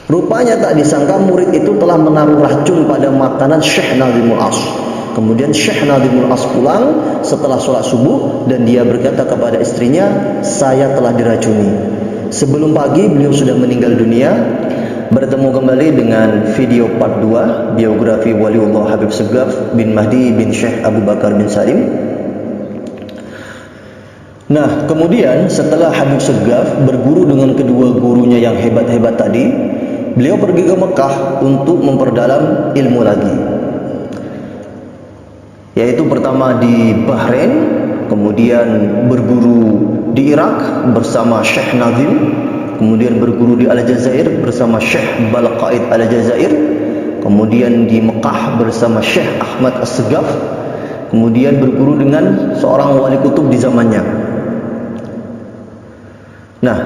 Rupanya tak disangka murid itu telah menaruh racun pada makanan Syekh Nadhimul As. Kemudian Syekh Nadhimul As pulang setelah sholat subuh dan dia berkata kepada istrinya, saya telah diracuni. Sebelum pagi beliau sudah meninggal dunia. Bertemu kembali dengan video part 2 biografi Waliullah Habib Segaf bin Mahdi bin Syekh Abu Bakar bin Salim. Nah, kemudian setelah Habib Segaf berguru dengan kedua gurunya yang hebat-hebat tadi, beliau pergi ke Mekah untuk memperdalam ilmu lagi. Yaitu pertama di Bahrain, kemudian berguru di Irak bersama Syekh Nazim, kemudian berguru di Aljazair bersama Syekh Balqaid Aljazair, kemudian di Mekah bersama Syekh Ahmad As-Segaf, kemudian berguru dengan seorang wali kutub di zamannya. Nah,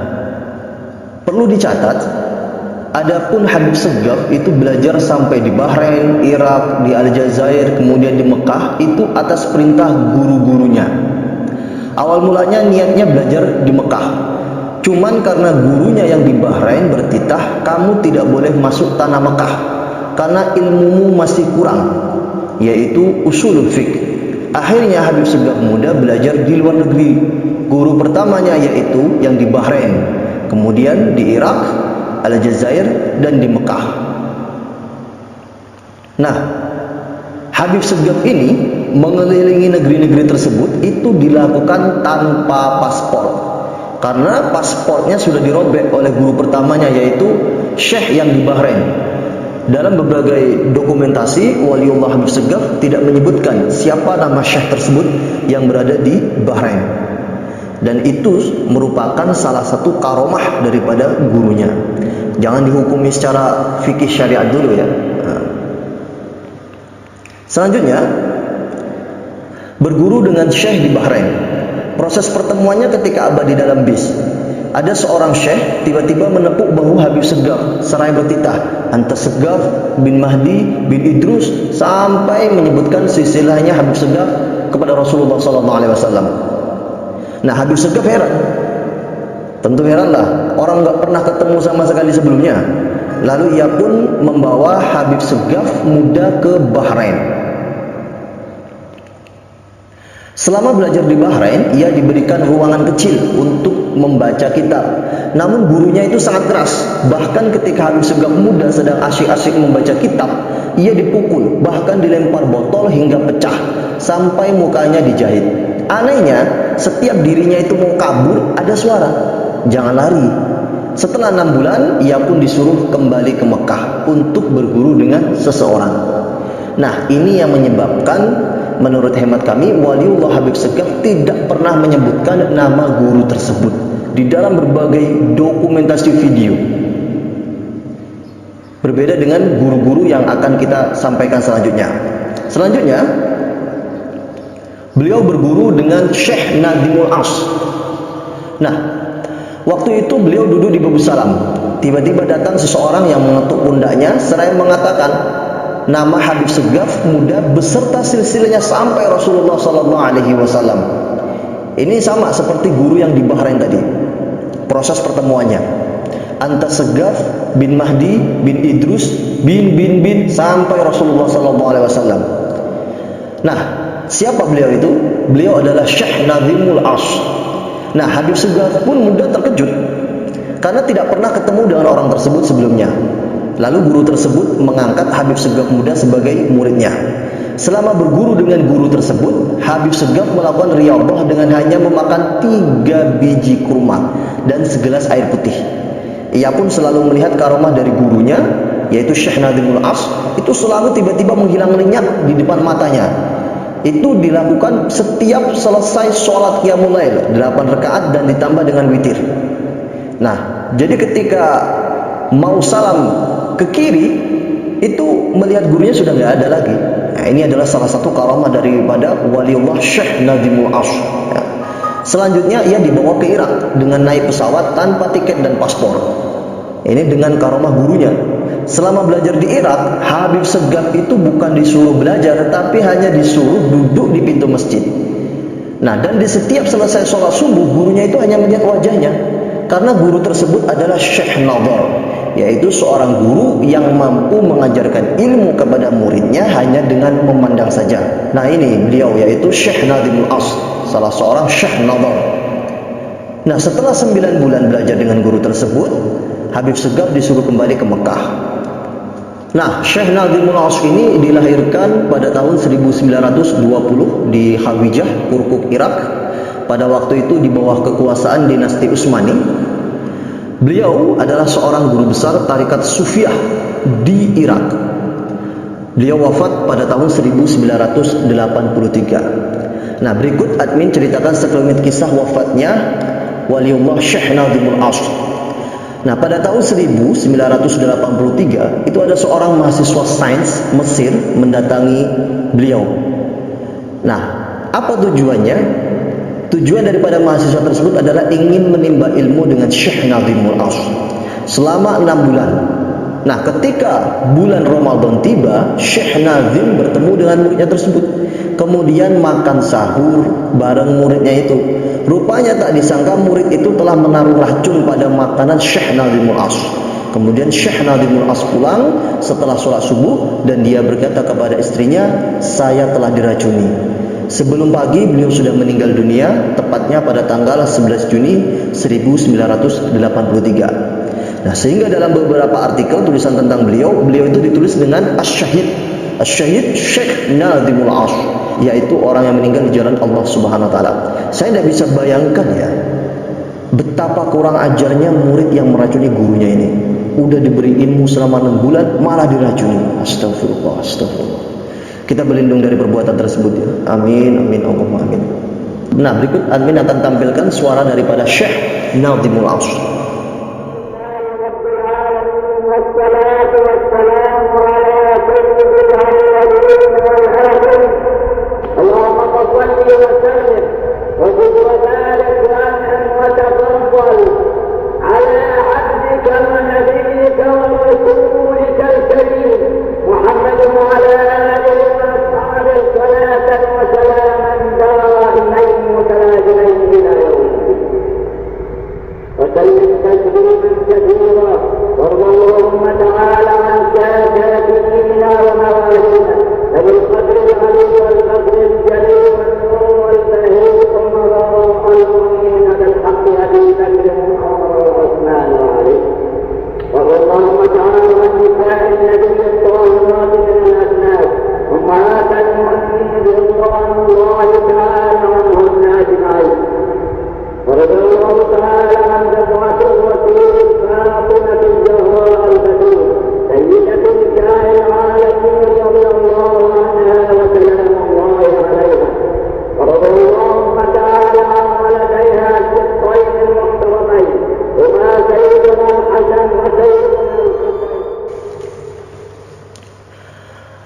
perlu dicatat, adapun Habib Segaf itu belajar sampai di Bahrain, Irak, di Aljazair, kemudian di Mekah itu atas perintah guru-gurunya. Awal mulanya niatnya belajar di Mekah. Cuman karena gurunya yang di Bahrain bertitah, kamu tidak boleh masuk tanah Mekah karena ilmumu masih kurang, yaitu usulul fiqh. Akhirnya Habib Segaf muda belajar di luar negeri. Guru pertamanya yaitu yang di Bahrain, kemudian di Irak, Aljazair, dan di Mekah. Nah, Habib Segaf ini mengelilingi negeri-negeri tersebut itu dilakukan tanpa paspor. Karena paspornya sudah dirobek oleh guru pertamanya yaitu Syekh yang di Bahrain. Dalam berbagai dokumentasi, Waliullah Habib Segaf tidak menyebutkan siapa nama Syekh tersebut yang berada di Bahrain. Dan itu merupakan salah satu karomah daripada gurunya. Jangan dihukumi secara fikih syariat dulu ya. Selanjutnya, berguru dengan Syekh di Bahrain. Proses pertemuannya ketika abadi dalam bis. Ada seorang syekh tiba-tiba menepuk bahu Habib Segaf seraya bertitah, "Anta Segaf bin Mahdi bin Idrus," sampai menyebutkan silsilahnya Habib Segaf kepada Rasulullah SAW. Nah, Habib Segaf heran. Tentu heranlah, orang nggak pernah ketemu sama sekali sebelumnya. Lalu ia pun membawa Habib Segaf muda ke Bahrain. Selama belajar di Bahrain, ia diberikan ruangan kecil untuk membaca kitab. Namun gurunya itu sangat keras. Bahkan ketika Habib Segaf muda sedang asyik-asyik membaca kitab, ia dipukul, bahkan dilempar botol hingga pecah, sampai mukanya dijahit. Anehnya, setiap dirinya itu mau kabur, ada suara, "Jangan lari." Setelah 6 bulan, ia pun disuruh kembali ke Mekah untuk berguru dengan seseorang. Nah, ini yang menyebabkan menurut hemat kami, Waliullah Habib Segaf tidak pernah menyebutkan nama guru tersebut di dalam berbagai dokumentasi video. Berbeda dengan guru-guru yang akan kita sampaikan selanjutnya. Selanjutnya, beliau berguru dengan Syekh Nadhimul As. Nah, waktu itu beliau duduk di Babu Salam. Tiba-tiba datang seseorang yang mengetuk pundaknya seraya mengatakan nama Habib Segaf muda beserta silsilahnya sampai Rasulullah SAW. Ini sama seperti guru yang di Bahrain tadi. Proses pertemuannya, "Anta Segaf bin Mahdi bin Idrus bin sampai Rasulullah SAW. Nah, siapa beliau itu? Beliau adalah Syekh Nadhimul As. Nah, Habib Segaf pun muda terkejut karena tidak pernah ketemu dengan orang tersebut sebelumnya. Lalu guru tersebut mengangkat Habib Segaf muda sebagai muridnya. Selama berguru dengan guru tersebut, Habib Segaf melakukan riyadhah dengan hanya memakan 3 biji kurma dan segelas air putih. Ia pun selalu melihat karomah dari gurunya, yaitu Syekh Nadhimul As, itu selalu tiba-tiba menghilang lenyap di depan matanya. Itu dilakukan setiap selesai sholat qiyamul lail 8 rakaat dan ditambah dengan witir. Nah, jadi ketika mau salam ke kiri, itu melihat gurunya sudah nggak ada lagi. Nah, ini adalah salah satu karamah daripada Waliullah Syekh Nadhimul As. Ya. Selanjutnya ia dibawa ke Irak dengan naik pesawat tanpa tiket dan paspor. Ini dengan karamah gurunya. Selama belajar di Irak, Habib Segaf itu bukan disuruh belajar, tapi hanya disuruh duduk di pintu masjid. Nah, dan di setiap selesai sholat subuh, gurunya itu hanya melihat wajahnya, karena guru tersebut adalah Syekh Nadhar, yaitu seorang guru yang mampu mengajarkan ilmu kepada muridnya hanya dengan memandang saja. Nah ini beliau, yaitu Syekh Nadhimul As, salah seorang Syekh Nadhar. Nah setelah 9 bulan belajar dengan guru tersebut, Habib Segaf disuruh kembali ke Mekah. Nah Syekh Nadhimul As ini dilahirkan pada tahun 1920 di Hawijah, Kirkuk, Irak. Pada waktu itu di bawah kekuasaan dinasti Utsmani. Beliau adalah seorang guru besar tarikat Sufiyah di Irak. Beliau wafat pada tahun 1983. Nah, berikut admin ceritakan sekelumit kisah wafatnya Waliullah Syekh Nadhimul As. Nah, pada tahun 1983 itu ada seorang mahasiswa sains Mesir mendatangi beliau. Nah, apa tujuannya? Tujuan daripada mahasiswa tersebut adalah ingin menimba ilmu dengan Syekh Nadhimul As selama 6 bulan. Nah, ketika bulan Ramadan tiba, Syekh Nadhim bertemu dengan muridnya tersebut. Kemudian makan sahur bareng muridnya itu. Rupanya tak disangka murid itu telah menaruh racun pada makanan Syekh Nadhimul As. Kemudian Syekh Nadhimul As pulang setelah sholat subuh dan dia berkata kepada istrinya, "Saya telah diracuni." Sebelum pagi beliau sudah meninggal dunia, tepatnya pada tanggal 11 Juni 1983. Nah, sehingga dalam beberapa artikel tulisan tentang beliau itu ditulis dengan Asy-Syahid Syekh Nadhimul As, yaitu orang yang meninggal di jalan Allah Subhanahu wa taala. Saya tidak bisa bayangkan ya, betapa kurang ajarnya murid yang meracuni gurunya ini. Udah diberi ilmu selama 6 bulan malah diracuni. Astagfirullah, astagfirullah. Kita berlindung dari perbuatan tersebut ya. Amin, amin, Allahumma amin. Nah, berikut admin akan tampilkan suara daripada Syekh Nadhimul As.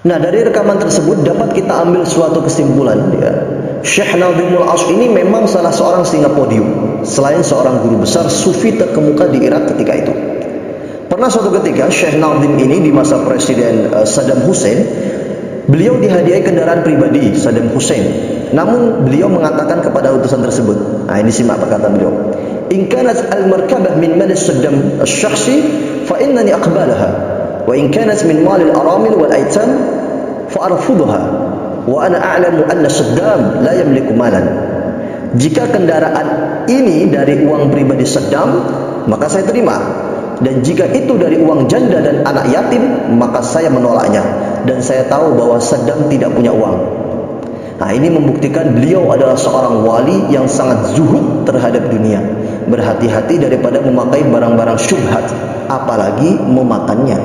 Nah, dari rekaman tersebut dapat kita ambil suatu kesimpulan ya. Syekh Nadhimul As ini memang salah seorang singa podium selain seorang guru besar sufi terkemuka di Irak ketika itu. Pernah suatu ketika Syekh Nadhim ini di masa Presiden Saddam Hussein, beliau dihadiahi kendaraan pribadi Saddam Hussein. Namun beliau mengatakan kepada utusan tersebut, nah ini simak perkataan beliau, "In kanat al-markabah min mal Saddam asy-syakhsi fa innani aqbalaha, wa in kanat min mal al-aramil wal aitam fa'arfudha wa ana a'lamu anna Saddam la yamliku malan." Jika kendaraan ini dari uang pribadi Saddam, maka saya terima, dan jika itu dari uang janda dan anak yatim, maka saya menolaknya, dan saya tahu bahwa Saddam tidak punya uang. Nah, ini membuktikan beliau adalah seorang wali yang sangat zuhud terhadap dunia, berhati-hati daripada memakai barang-barang syubhat, apalagi memakannya.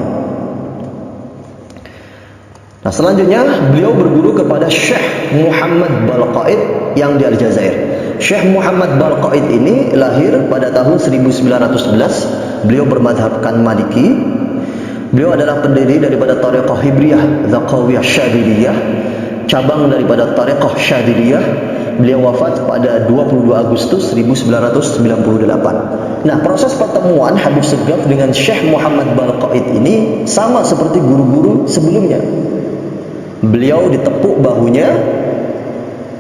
Nah, selanjutnya beliau berguru kepada Syekh Muhammad Balqaid yang di Aljazair. Syekh Muhammad Balqaid ini lahir pada tahun 1911. Beliau bermadhabkan Maliki. Beliau adalah pendiri daripada Tariqah Hibriyah Dzaqawiyah Syadiliyah, cabang daripada Tariqah Syadiliyah. Beliau wafat pada 22 Agustus 1998. Nah, proses pertemuan Habib Segaf dengan Syekh Muhammad Balqaid ini sama seperti guru-guru sebelumnya. Beliau ditepuk bahunya,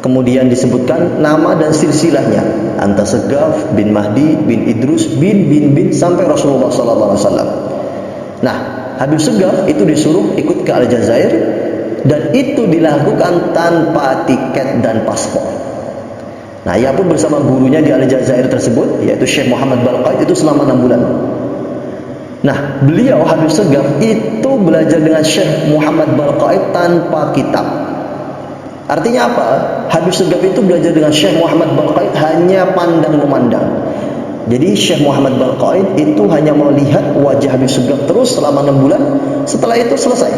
kemudian disebutkan nama dan silsilahnya, Anta Segaf bin Mahdi bin Idrus bin sampai Rasulullah sallallahu alaihi wasallam. Nah, Habib Segaf itu disuruh ikut ke Aljazair, dan itu dilakukan tanpa tiket dan paspor. Nah, ia pun bersama gurunya di Aljazair tersebut, yaitu Syekh Muhammad Balqaid, itu selama 6 bulan. Nah, beliau Habib Segaf itu belajar dengan Syekh Muhammad Balqaid tanpa kitab. Artinya apa? Habib Segaf itu belajar dengan Syekh Muhammad Balqaid hanya pandang memandang. Jadi Syekh Muhammad Balqaid itu hanya melihat wajah Habib Segaf terus selama 6 bulan. Setelah itu selesai.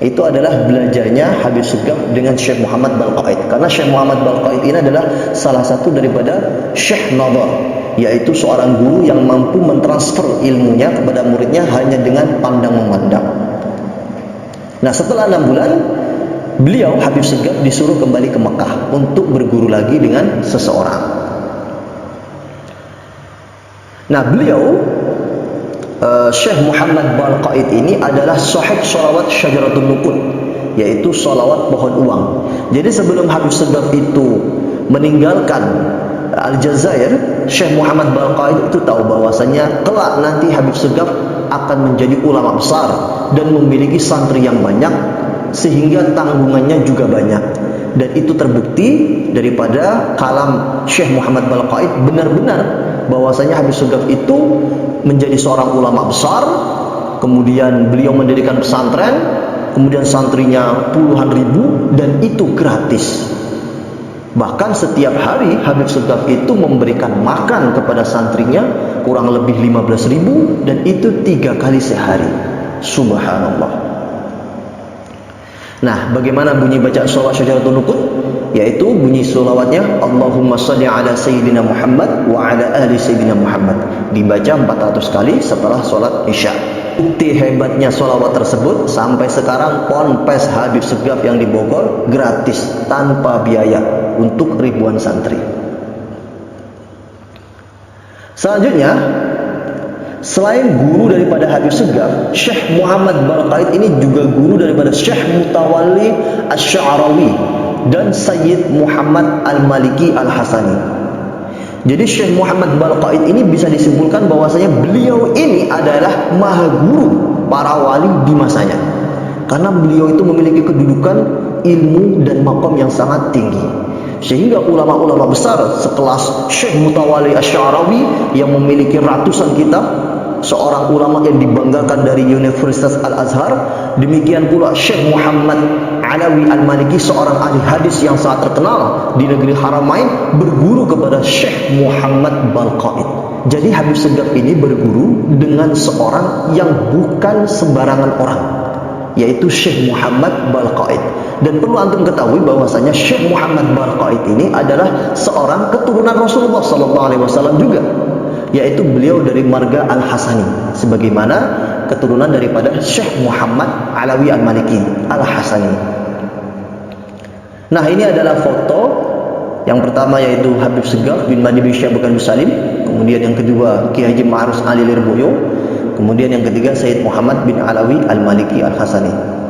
Itu adalah belajarnya Habib Segaf dengan Syekh Muhammad Balqaid. Karena Syekh Muhammad Balqaid ini adalah salah satu daripada Syekh Nadar, yaitu seorang guru yang mampu mentransfer ilmunya kepada muridnya hanya dengan pandang memandang. Nah, setelah 6 bulan, beliau Habib Segaf disuruh kembali ke Mekah untuk berguru lagi dengan seseorang. Nah, beliau Syekh Muhammad Balqaid ini adalah sahib sholawat Syajaratul Nuqud, yaitu sholawat pohon uang. Jadi sebelum Habib Segaf itu meninggalkan Aljazair, Syekh Muhammad Balqaid itu tahu bahwasanya kelak nanti Habib Segaf akan menjadi ulama besar dan memiliki santri yang banyak, sehingga tanggungannya juga banyak. Dan itu terbukti daripada kalam Syekh Muhammad Balqaid, benar-benar bahwasanya Habib Segaf itu menjadi seorang ulama besar, kemudian beliau mendirikan pesantren, kemudian santrinya puluhan ribu, dan itu gratis. Bahkan setiap hari Habib Segaf itu memberikan makan kepada santrinya kurang lebih 15.000, dan itu 3 kali sehari. Subhanallah. Nah, bagaimana bunyi bacaan sholawat Syajaratul Nuqud? Yaitu bunyi sholawatnya Allahumma sholli ala Sayyidina Muhammad wa ala ahli Sayyidina Muhammad. Dibaca 400 kali setelah sholat Isya. Bukti hebatnya sholawat tersebut, sampai sekarang ponpes Habib Segaf yang di Bogor gratis tanpa biaya untuk ribuan santri. Selanjutnya, selain guru daripada Habib Segaf, Syekh Muhammad Balqaid ini juga guru daripada Syekh Mutawalli Asy-Sya'rawi dan Sayyid Muhammad Al-Maliki Al-Hasani. Jadi Syekh Muhammad Balqaid ini bisa disimpulkan bahwasanya beliau ini adalah maha guru para wali di masanya. Karena beliau itu memiliki kedudukan ilmu dan maqam yang sangat tinggi. Sehingga ulama-ulama besar sekelas Syekh Mutawalli Asy-Sya'rawi yang memiliki ratusan kitab, seorang ulama yang dibanggakan dari Universitas Al-Azhar, demikian pula Syekh Muhammad Alawi Al-Maliki, seorang ahli hadis yang sangat terkenal di negeri Haramain, berguru kepada Syekh Muhammad Balqaid. Jadi Habib Segaf ini berguru dengan seorang yang bukan sembarangan orang, yaitu Syekh Muhammad Balqaid. Dan perlu antum ketahui bahwasanya Syekh Muhammad Balqaid ini adalah seorang keturunan Rasulullah SAW juga, yaitu beliau dari marga Al-Hasani, sebagaimana keturunan daripada Syekh Muhammad Alawi Al-Maliki Al-Hasani. Nah, ini adalah foto yang pertama, yaitu Habib Segaf bin Madi bin Syekh Bukan Salim, kemudian yang kedua Ki Haji Ma'ruf Ali Lirboyo, kemudian yang ketiga Sayyid Muhammad bin Alawi Al-Maliki Al-Hasani.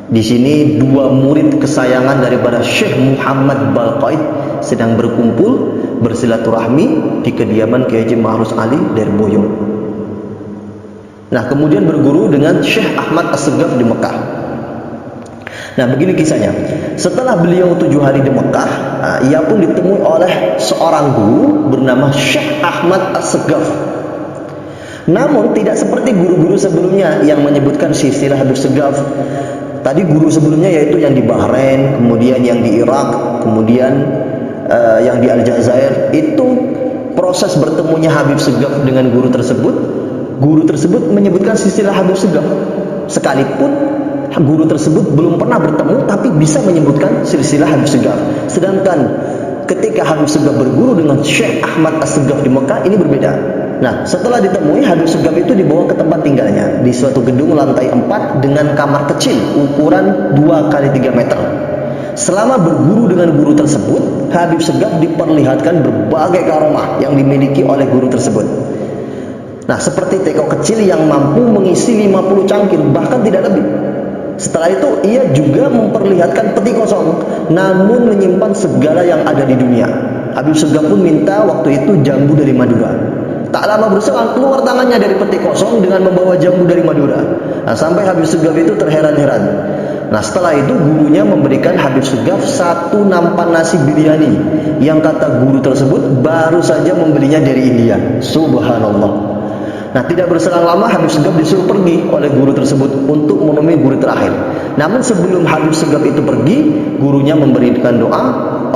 Di sini 2 murid kesayangan daripada Syekh Muhammad Balqaid sedang berkumpul bersilaturahmi di kediaman Ki Haji Ma'ruf Ali Lirboyo. Nah, kemudian berguru dengan Syekh Ahmad As-Segaf di Mekah. Nah, begini kisahnya. Setelah beliau 7 hari di Mekah, ia pun ditemui oleh seorang guru bernama Syekh Ahmad As-Segaf. Namun tidak seperti guru-guru sebelumnya yang menyebutkan silsilah Habib Segaf. Tadi guru sebelumnya yaitu yang di Bahrain, kemudian yang di Irak, kemudian yang di Aljazair. Itu proses bertemunya Habib Segaf dengan guru tersebut menyebutkan silsilah Habib Segaf. Sekalipun guru tersebut belum pernah bertemu, tapi bisa menyebutkan silsilah Habib Segaf. Sedangkan ketika Habib Segaf berguru dengan Syekh Ahmad As-Segaf di Mekah, ini berbeda. Nah, setelah ditemui, Habib Segaf itu dibawa ke tempat tinggalnya di suatu gedung lantai 4 dengan kamar kecil ukuran 2 kali 3 meter. Selama berguru dengan guru tersebut, Habib Segaf diperlihatkan berbagai karomah yang dimiliki oleh guru tersebut. Nah, seperti teko kecil yang mampu mengisi 50 cangkir, bahkan tidak lebih. Setelah itu ia juga memperlihatkan peti kosong, namun menyimpan segala yang ada di dunia. Habib Segaf pun minta waktu itu jambu dari Madura. Tak lama berselang keluar tangannya dari peti kosong dengan membawa jambu dari Madura. Nah, sampai Habib Segaf itu terheran-heran. Nah, setelah itu gurunya memberikan Habib Segaf satu nampan nasi biryani yang kata guru tersebut baru saja membelinya dari India. Subhanallah. Nah, tidak berselang lama Habib Segaf disuruh pergi oleh guru tersebut untuk menemui guru terakhir. Namun sebelum Habib Segaf itu pergi, gurunya memberikan doa,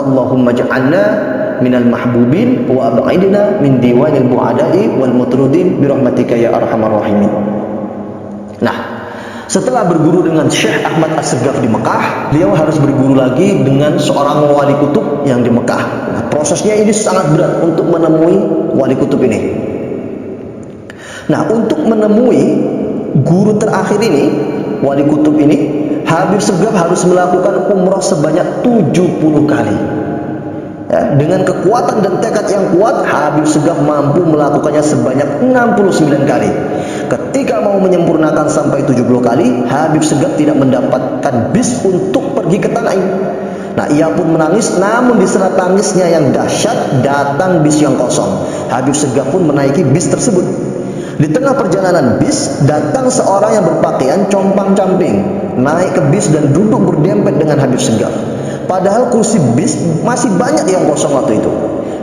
Allahumma ja'alna minal mahbubin wa ab'idna min diwanil bu'adai wal mutrudin birahmatika ya arhamar rahimin. Nah, setelah berguru dengan Syekh Ahmad As-Segaf di Mekah, beliau harus berguru lagi dengan seorang wali kutub yang di Mekah. Nah, prosesnya ini sangat berat untuk menemui wali kutub ini. Nah, untuk menemui guru terakhir ini, wali kutub ini, Habib Segaf harus melakukan umrah sebanyak 70 kali. Ya, dengan kekuatan dan tekad yang kuat, Habib Segaf mampu melakukannya sebanyak 69 kali. Ketika mau menyempurnakan sampai 70 kali, Habib Segaf tidak mendapatkan bis untuk pergi ke Tanah Ain. Nah, ia pun menangis, namun di sela tangisnya yang dahsyat, datang bis yang kosong. Habib Segaf pun menaiki bis tersebut. Di tengah perjalanan bis, datang seorang yang berpakaian compang-camping, naik ke bis dan duduk berdempet dengan Habib Segaf. Padahal kursi bis masih banyak yang kosong waktu itu.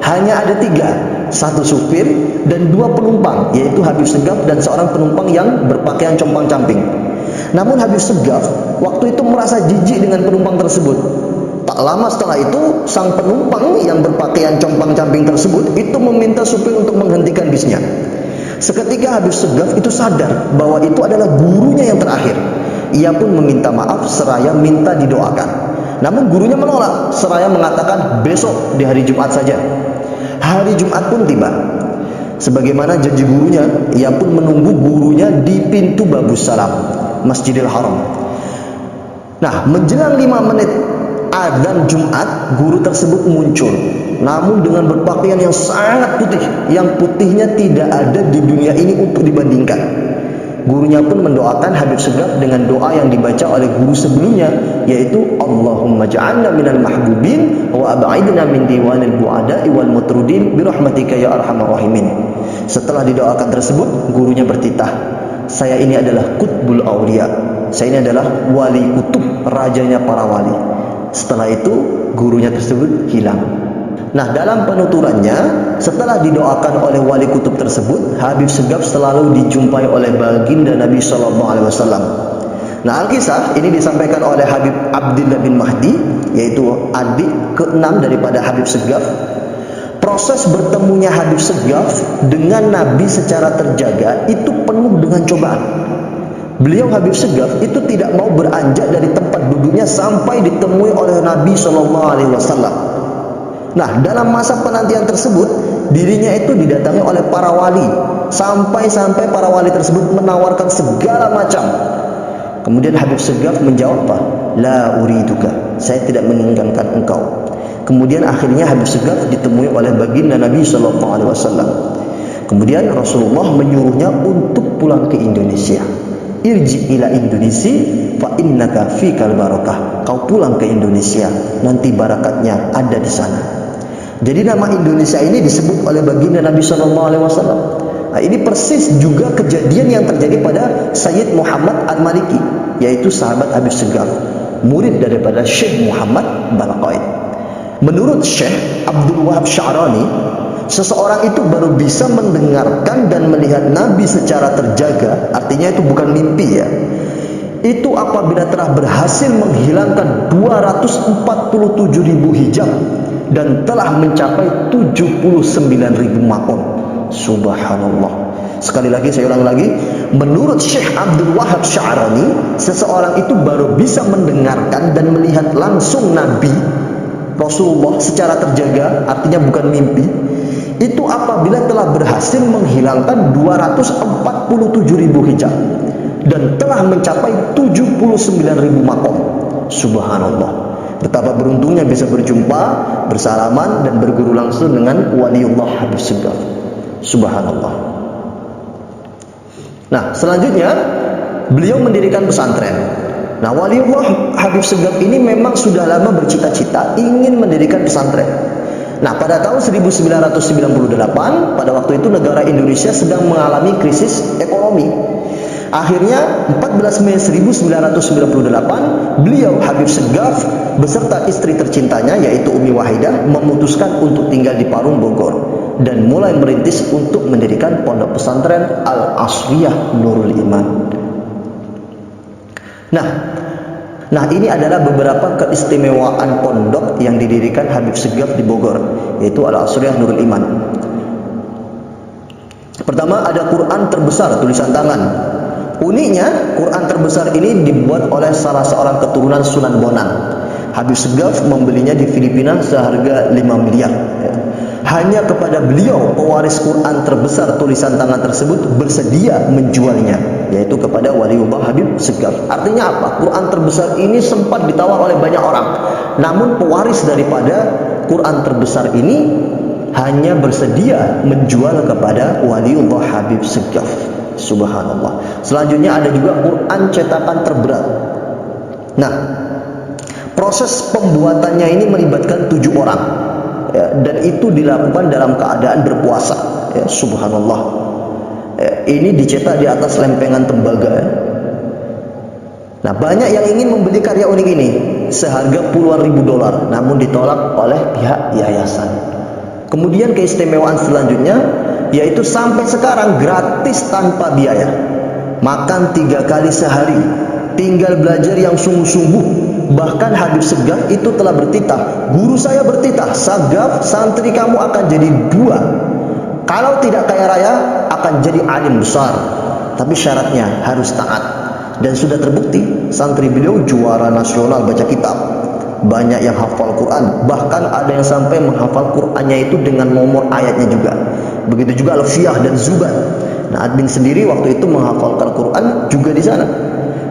Hanya ada 3, 1 supir dan 2 penumpang, yaitu Habib Segaf dan seorang penumpang yang berpakaian compang-camping. Namun Habib Segaf waktu itu merasa jijik dengan penumpang tersebut. Tak lama setelah itu, sang penumpang yang berpakaian compang-camping tersebut itu meminta supir untuk menghentikan bisnya. Seketika Habib Segaf itu sadar bahwa itu adalah gurunya yang terakhir. Ia pun meminta maaf seraya minta didoakan. Namun gurunya menolak seraya mengatakan besok di hari Jumat saja. Hari Jumat pun tiba. Sebagaimana janji gurunya, ia pun menunggu gurunya di pintu Babus Salam, Masjidil Haram. Nah, menjelang 5 menit adzan Jumat, guru tersebut muncul. Namun dengan berpakaian yang sangat putih, yang putihnya tidak ada di dunia ini untuk dibandingkan. Gurunya pun mendoakan Habib Segaf dengan doa yang dibaca oleh guru sebelumnya, yaitu Allahumma ja'alna minal mahbubin wa ab'idna min diwanil bu'ada'i wal mutrudin birahmatika ya arhamar rahimin. Setelah didoakan tersebut, gurunya bertitah, saya ini adalah Qutbul Aulia, saya ini adalah wali kutub, rajanya para wali. Setelah itu gurunya tersebut hilang. Nah, dalam penuturannya, setelah didoakan oleh wali kutub tersebut, Habib Segaf selalu dijumpai oleh baginda Nabi Shallallahu Alaihi Wasallam. Nah, Al-Kisah ini disampaikan oleh Habib Abdillah bin Mahdi, yaitu adik ke-6 daripada Habib Segaf. Proses bertemunya Habib Segaf dengan Nabi secara terjaga itu penuh dengan cobaan. Beliau Habib Segaf itu tidak mau beranjak dari tempat duduknya sampai ditemui oleh Nabi Shallallahu Alaihi Wasallam. Nah, dalam masa penantian tersebut, dirinya itu didatangi oleh para wali, sampai-sampai para wali tersebut menawarkan segala macam. Kemudian Habib Segaf menjawab, la uriduka, saya tidak menginginkan engkau. Kemudian akhirnya Habib Segaf ditemui oleh baginda Nabi Shallallahu Alaihi Wasallam. Kemudian Rasulullah menyuruhnya untuk pulang ke Indonesia. Irji ila Indonesia fa innaka fikal barakah. Kau pulang ke Indonesia, nanti barakatnya ada di sana. Jadi nama Indonesia ini disebut oleh baginda Nabi Shallallahu Alaihi Wasallam. Nah, ini persis juga kejadian yang terjadi pada Sayyid Muhammad Al-Maliki, yaitu sahabat Habib Segaf, murid daripada Syekh Muhammad Balqaid. Menurut Syekh Abdul Wahab Sya'rani, seseorang itu baru bisa mendengarkan dan melihat Nabi secara terjaga, artinya itu bukan mimpi ya, itu apabila telah berhasil menghilangkan 247.000 hijab dan telah mencapai 79.000 makom. Subhanallah. Sekali lagi saya ulang lagi, menurut Syekh Abdul Wahab Sya'rani, seseorang itu baru bisa mendengarkan dan melihat langsung Nabi Rasulullah secara terjaga, artinya bukan mimpi, itu apabila telah berhasil menghilangkan 247.000 hijab dan telah mencapai 79.000 makom. Subhanallah. Betapa beruntungnya bisa berjumpa, bersalaman dan berguru langsung dengan waliullah Habib Segaf. Subhanallah. Nah, selanjutnya beliau mendirikan pesantren. Nah, waliullah Habib Segaf ini memang sudah lama bercita-cita ingin mendirikan pesantren. Nah, pada tahun 1998, pada waktu itu negara Indonesia sedang mengalami krisis ekonomi. Akhirnya 14 Mei 1998, beliau Habib Segaf beserta istri tercintanya yaitu Umi Wahidah memutuskan untuk tinggal di Parung, Bogor dan mulai merintis untuk mendirikan pondok pesantren Al-Asriyah Nurul Iman. Nah, ini adalah beberapa keistimewaan pondok yang didirikan Habib Segaf di Bogor, yaitu Al-Asriyah Nurul Iman. Pertama, ada Quran terbesar tulisan tangan. Uniknya, Quran terbesar ini dibuat oleh salah seorang keturunan Sunan Bonang. Habib Segaf membelinya di Filipina seharga 5 miliar. Hanya kepada beliau pewaris Quran terbesar tulisan tangan tersebut bersedia menjualnya, yaitu kepada Waliullah Habib Segaf. Artinya apa? Quran terbesar ini sempat ditawar oleh banyak orang, namun pewaris daripada Quran terbesar ini hanya bersedia menjual kepada Waliullah Habib Segaf. Subhanallah. Selanjutnya ada juga Quran cetakan terberat. Nah, proses pembuatannya ini melibatkan 7 orang, ya, dan itu dilakukan dalam keadaan berpuasa. Ya, subhanallah. Ini dicetak di atas lempengan tembaga. Ya. Nah, banyak yang ingin membeli karya unik ini seharga puluhan ribu dolar, namun ditolak oleh pihak yayasan. Kemudian keistimewaan selanjutnya yaitu sampai sekarang gratis tanpa biaya. Makan 3 kali sehari, tinggal belajar yang sungguh-sungguh. Bahkan Habib Segaf itu telah bertitah, guru saya bertitah, Segaf, santri kamu akan jadi 2. Kalau tidak kaya raya akan jadi alim besar, tapi syaratnya harus taat. Dan sudah terbukti santri beliau juara nasional baca kitab. Banyak yang hafal Quran, bahkan ada yang sampai menghafal Qurannya itu dengan nomor ayatnya juga. Begitu juga Alfiyah dan Zubat. Nah, admin sendiri waktu itu menghafalkan Quran juga di sana.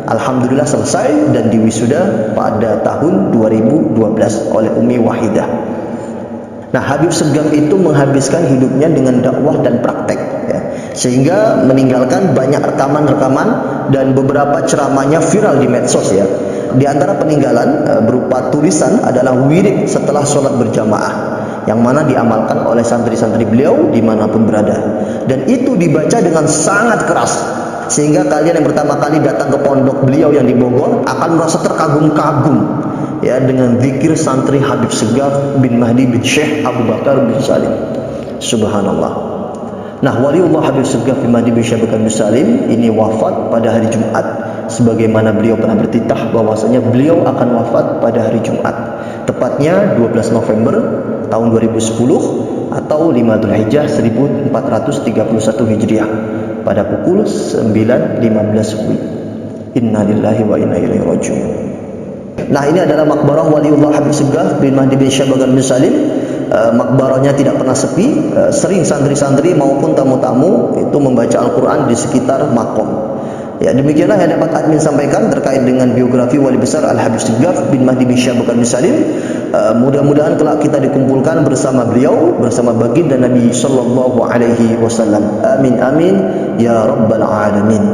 Alhamdulillah selesai dan diwisuda pada tahun 2012 oleh Umi Wahidah. Nah, Habib Segaf itu menghabiskan hidupnya dengan dakwah dan praktek, ya, sehingga meninggalkan banyak rekaman-rekaman dan beberapa ceramahnya viral di medsos, ya. Di antara peninggalan berupa tulisan adalah wirid setelah sholat berjamaah, yang mana diamalkan oleh santri-santri beliau dimanapun berada, dan itu dibaca dengan sangat keras, sehingga kalian yang pertama kali datang ke pondok beliau yang di Bogor akan merasa terkagum-kagum, ya, dengan zikir santri Habib Segaf bin Mahdi bin Syekh Abu Bakar bin Salim. Subhanallah. Nah, Waliullah Habib Segaf bin Mahdi bin Syekh Abu Bakar bin Salim ini wafat pada hari Jumat, sebagaimana beliau pernah bertitah bahwasanya beliau akan wafat pada hari Jumat, tepatnya 12 November tahun 2010 atau 5 Dzulhijjah 1431 Hijriah pada pukul 9.15 WIB. Innalillahi wa inna ilaihi raji'un. Nah, ini adalah makbarah Waliullah Habib Segaf bin Mahdi bin Syekh Abu Bakar bin Salim. Makbarahnya tidak pernah sepi, sering santri-santri maupun tamu-tamu itu membaca Al-Quran di sekitar makom. Ya, demikianlah yang dapat admin sampaikan terkait dengan biografi Wali Besar Al-Habib Segaf bin Mahdi bin Syekh Abu Bakar bin Salim. Mudah-mudahan kelak kita dikumpulkan bersama beliau, bersama baginda Nabi sallallahu alaihi wasallam. Amin amin ya rabbal alamin.